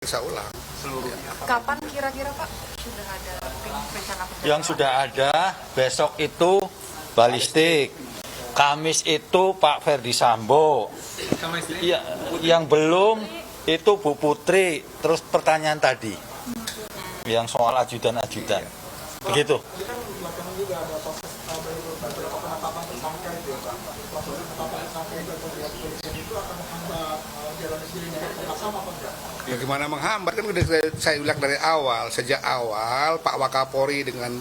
Periksa ulang. Kapan kira-kira Pak sudah ada rencana perjalanan? Yang sudah ada besok itu balistik, Kamis itu Pak Ferdi Sambo, ya, yang belum itu Bu Putri. Terus pertanyaan tadi yang soal ajudan-ajudan, begitu. Bagaimana menghambat, kan udah saya bilang dari awal, sejak awal Pak Wakapolri dengan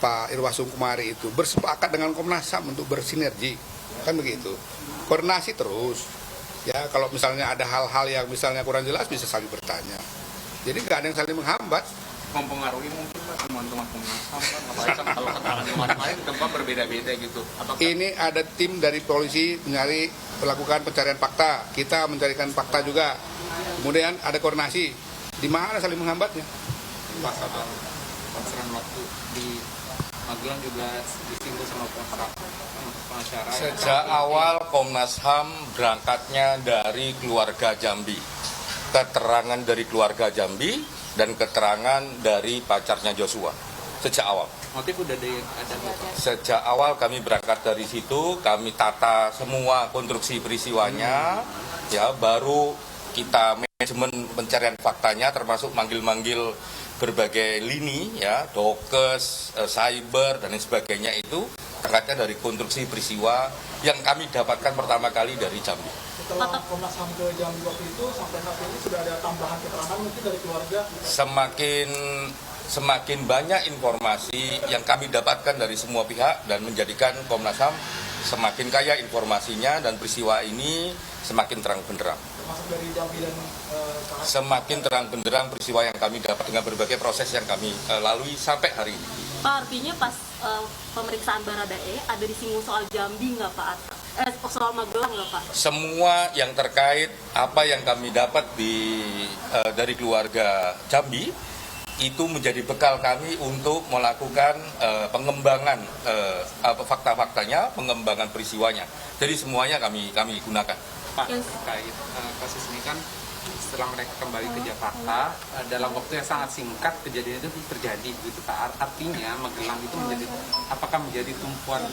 Pak Irwasung Kumari itu bersepakat dengan Komnas HAM untuk bersinergi, kan begitu. Koordinasi terus, ya kalau misalnya ada hal-hal yang misalnya kurang jelas bisa saling bertanya. Jadi nggak ada yang saling menghambat. Mempengaruhi mungkin Pak teman-teman Komnas HAM kan, apalagi kan kalau keterangan kemarin gempa berbeda-beda gitu. Apakah Ini ada tim dari polisi melakukan pencarian fakta, kita mencarikan fakta juga. Kemudian ada koordinasi, di mana saling menghambatnya? Pak Sabar, pasaran waktu di Magelang juga disinggung sama pengacara. Sejak awal Komnas HAM berangkatnya dari keluarga Jambi, keterangan dari keluarga Jambi dan keterangan dari pacarnya Joshua. Sejak awal. Motif udah ada Bapak. Sejak awal kami berangkat dari situ, kami tata semua konstruksi peristiwanya, ya baru kita manajemen pencarian faktanya, termasuk manggil-manggil berbagai lini, ya dokes, cyber dan lain sebagainya itu berangkatnya dari konstruksi peristiwa yang kami dapatkan pertama kali dari Jambi. Setelah Komnas HAM ke Jambi waktu itu sampai saat ini sudah ada tambahan keterangan mungkin dari keluarga. Semakin banyak informasi yang kami dapatkan dari semua pihak dan menjadikan Komnas HAM semakin kaya informasinya dan peristiwa ini semakin terang benderang. Termasuk dari Jambi dan Semakin terang benderang peristiwa yang kami dapat dengan berbagai proses yang kami lalui sampai hari ini. Pak, artinya pas pemeriksaan Baradae ada disinggung soal Jambi nggak Pak? Soal Magelang nggak Pak? Semua yang terkait apa yang kami dapat dari keluarga Jambi itu menjadi bekal kami untuk melakukan pengembangan fakta-faktanya, pengembangan peristiwanya. Jadi semuanya kami gunakan. Pak, terkait kasus ini kan setelah mereka kembali ke Jakarta dalam waktu yang sangat singkat kejadian itu terjadi begitu Pak. Artinya Magelang itu apakah menjadi tumpuan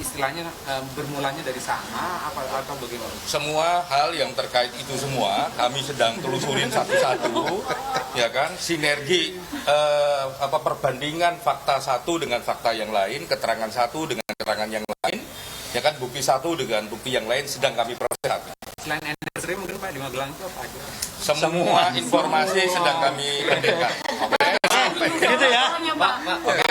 istilahnya bermulanya dari sana atau bagaimana? Semua hal yang terkait itu semua kami sedang telusurin satu-satu, ya kan? Sinergi perbandingan fakta satu dengan fakta yang lain, keterangan satu dengan keterangan yang lain, ya kan? Bukti satu dengan bukti yang lain sedang kami proses. Selain anniversary mungkin Pak di Magelang itu apa aja? Semua informasi sedang kami kendalikan. Oke. Gitu ya. Pak. Oke.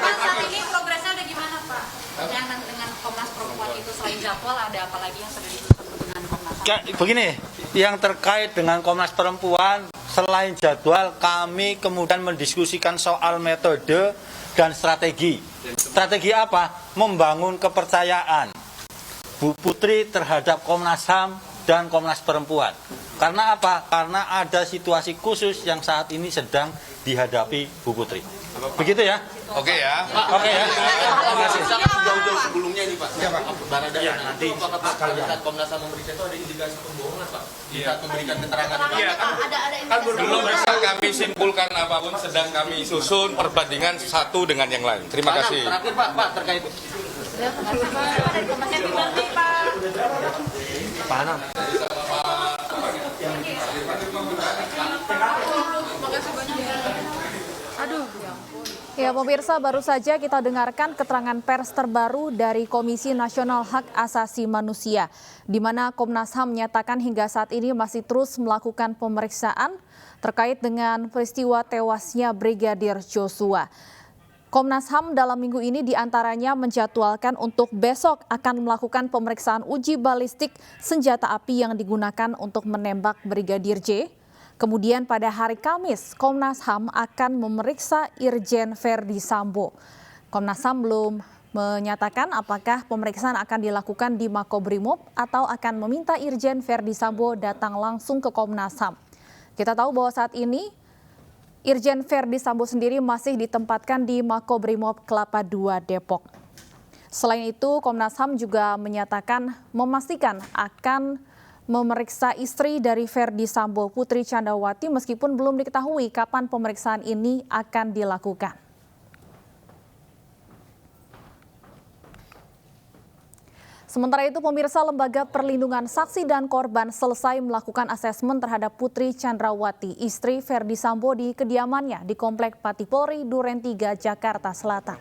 Saat ini progresnya udah gimana Pak? Yang dengan Komnas Perempuan itu selain jadwal ada apa lagi yang sudah disusun dengan Komnas HAM? Begini, yang terkait dengan Komnas Perempuan, selain jadwal, kami kemudian mendiskusikan soal metode dan strategi. Strategi apa? Membangun kepercayaan Bu Putri terhadap Komnas HAM dan Komnas Perempuan. Karena apa? Karena ada situasi khusus yang saat ini sedang dihadapi Bu Putri. Begitu ya? Oke ya. Oke ya. Jauh-jauh sebelumnya ini Pak, Barada Iya, nanti apakah Pak saat Komnas HAM memeriksa itu ada indikasi pembohongan Pak? Saat memberikan keterangan Iya, kan belum bisa kami simpulkan apapun, sedang kami susun perbandingan satu dengan yang lain. Terima kasih. Terakhir Pak terkait Pak Anam. Ya pemirsa, baru saja kita dengarkan keterangan pers terbaru dari Komisi Nasional Hak Asasi Manusia, di mana Komnas HAM menyatakan hingga saat ini masih terus melakukan pemeriksaan terkait dengan peristiwa tewasnya Brigadir Joshua. Komnas HAM dalam minggu ini diantaranya menjadwalkan untuk besok akan melakukan pemeriksaan uji balistik senjata api yang digunakan untuk menembak Brigadir J. Kemudian pada hari Kamis, Komnas HAM akan memeriksa Irjen Ferdi Sambo. Komnas HAM belum menyatakan apakah pemeriksaan akan dilakukan di Makobrimob atau akan meminta Irjen Ferdi Sambo datang langsung ke Komnas HAM. Kita tahu bahwa saat ini Irjen Ferdi Sambo sendiri masih ditempatkan di Makobrimob Kelapa II Depok. Selain itu, Komnas HAM juga menyatakan memastikan akan memeriksa istri dari Ferdy Sambo, Putri Chandrawati, meskipun belum diketahui kapan pemeriksaan ini akan dilakukan. Sementara itu, pemirsa, Lembaga Perlindungan Saksi dan Korban selesai melakukan asesmen terhadap Putri Chandrawati, istri Ferdy Sambo di kediamannya di Komplek Pati Polri, Duren 3, Jakarta Selatan.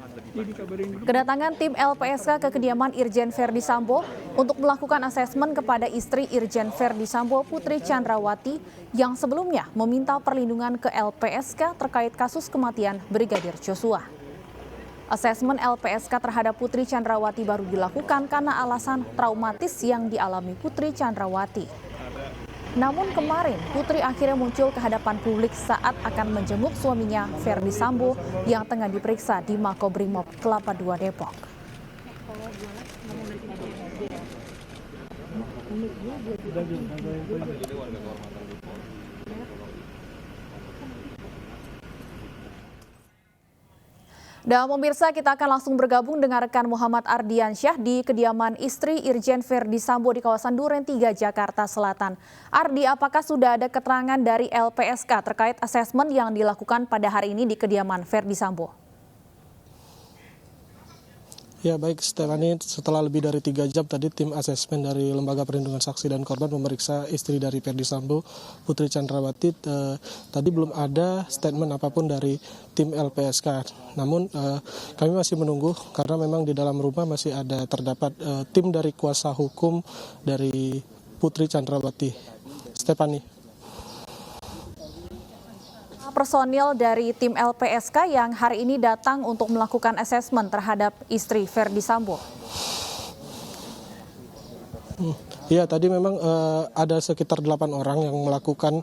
Kedatangan tim LPSK ke kediaman Irjen Ferdy Sambo untuk melakukan asesmen kepada istri Irjen Ferdy Sambo, Putri Chandrawati, yang sebelumnya meminta perlindungan ke LPSK terkait kasus kematian Brigadir Joshua. Asesmen LPSK terhadap Putri Chandrawati baru dilakukan karena alasan traumatis yang dialami Putri Chandrawati. Namun kemarin, Putri akhirnya muncul ke hadapan publik saat akan menjenguk suaminya Ferdy Sambo yang tengah diperiksa di Makobrimob Kelapa II Depok. Dan pemirsa, kita akan langsung bergabung dengan rekan Muhammad Ardiansyah di kediaman istri Irjen Ferdy Sambo di kawasan Duren 3, Jakarta Selatan. Ardi, apakah sudah ada keterangan dari LPSK terkait asesmen yang dilakukan pada hari ini di kediaman Ferdy Sambo? Ya baik, Stefani, setelah lebih dari 3 jam tadi tim asesmen dari Lembaga Perlindungan Saksi dan Korban memeriksa istri dari Ferdy Sambo, Putri Chandrawati. Tadi belum ada statement apapun dari tim LPSK. Namun kami masih menunggu karena memang di dalam rumah masih ada terdapat tim dari kuasa hukum dari Putri Chandrawati. Stefani. Personil dari tim LPSK yang hari ini datang untuk melakukan asesmen terhadap istri Ferdy Sambo. Ya, tadi memang ada sekitar 8 orang yang melakukan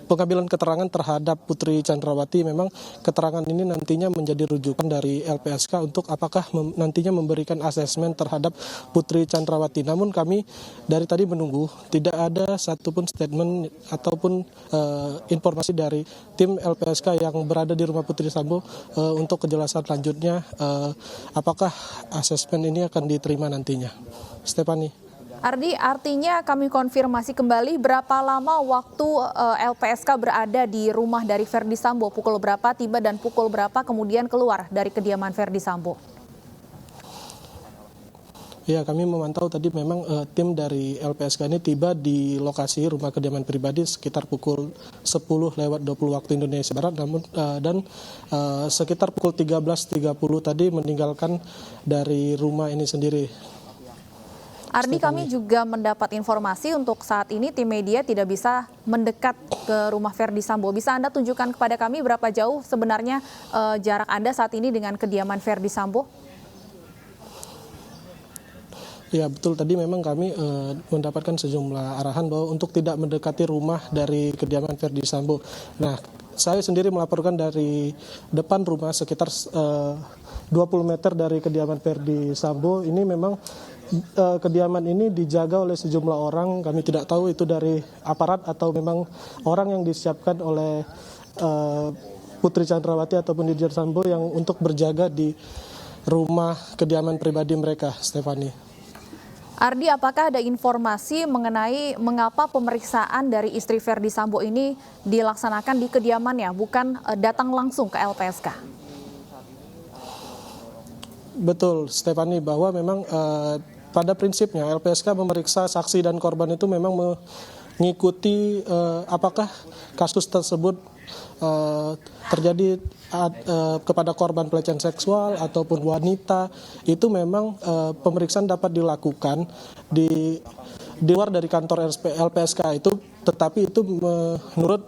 pengambilan keterangan terhadap Putri Chandrawati. Memang keterangan ini nantinya menjadi rujukan dari LPSK untuk apakah nantinya memberikan asesmen terhadap Putri Chandrawati. Namun kami dari tadi menunggu, tidak ada satupun statement ataupun informasi dari tim LPSK yang berada di rumah Putri Sambo untuk kejelasan lanjutnya apakah asesmen ini akan diterima nantinya. Stefani. Ardi, artinya kami konfirmasi kembali berapa lama waktu LPSK berada di rumah dari Ferdy Sambo, pukul berapa tiba dan pukul berapa kemudian keluar dari kediaman Ferdy Sambo? Ya, kami memantau tadi memang tim dari LPSK ini tiba di lokasi rumah kediaman pribadi sekitar pukul 10:20 waktu Indonesia Barat, namun dan sekitar pukul 13.30 tadi meninggalkan dari rumah ini sendiri. Ardi, kami juga mendapat informasi untuk saat ini tim media tidak bisa mendekat ke rumah Ferdy Sambo. Bisa Anda tunjukkan kepada kami berapa jauh sebenarnya jarak Anda saat ini dengan kediaman Ferdy Sambo? Ya betul, tadi memang kami mendapatkan sejumlah arahan bahwa untuk tidak mendekati rumah dari kediaman Ferdy Sambo. Nah, saya sendiri melaporkan dari depan rumah sekitar 20 meter dari kediaman Ferdy Sambo. Ini memang kediaman ini dijaga oleh sejumlah orang. Kami tidak tahu itu dari aparat atau memang orang yang disiapkan oleh Putri Chandrawati ataupun Irjen Sambo yang untuk berjaga di rumah kediaman pribadi mereka, Stefani. Ardi, apakah ada informasi mengenai mengapa pemeriksaan dari istri Ferdy Sambo ini dilaksanakan di kediamannya, bukan datang langsung ke LPSK? Betul, Stefani, bahwa memang pada prinsipnya LPSK memeriksa saksi dan korban itu memang mengikuti apakah kasus tersebut terjadi kepada korban pelecehan seksual ataupun wanita. Itu memang pemeriksaan dapat dilakukan di luar dari kantor LPSK itu, tetapi itu menurut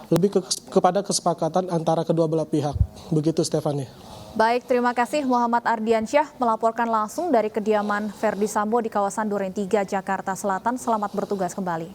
lebih kepada kesepakatan antara kedua belah pihak. Begitu, Stefani. Baik, terima kasih Muhammad Ardiansyah melaporkan langsung dari kediaman Ferdy Sambo di kawasan Duren 3, Jakarta Selatan. Selamat bertugas kembali.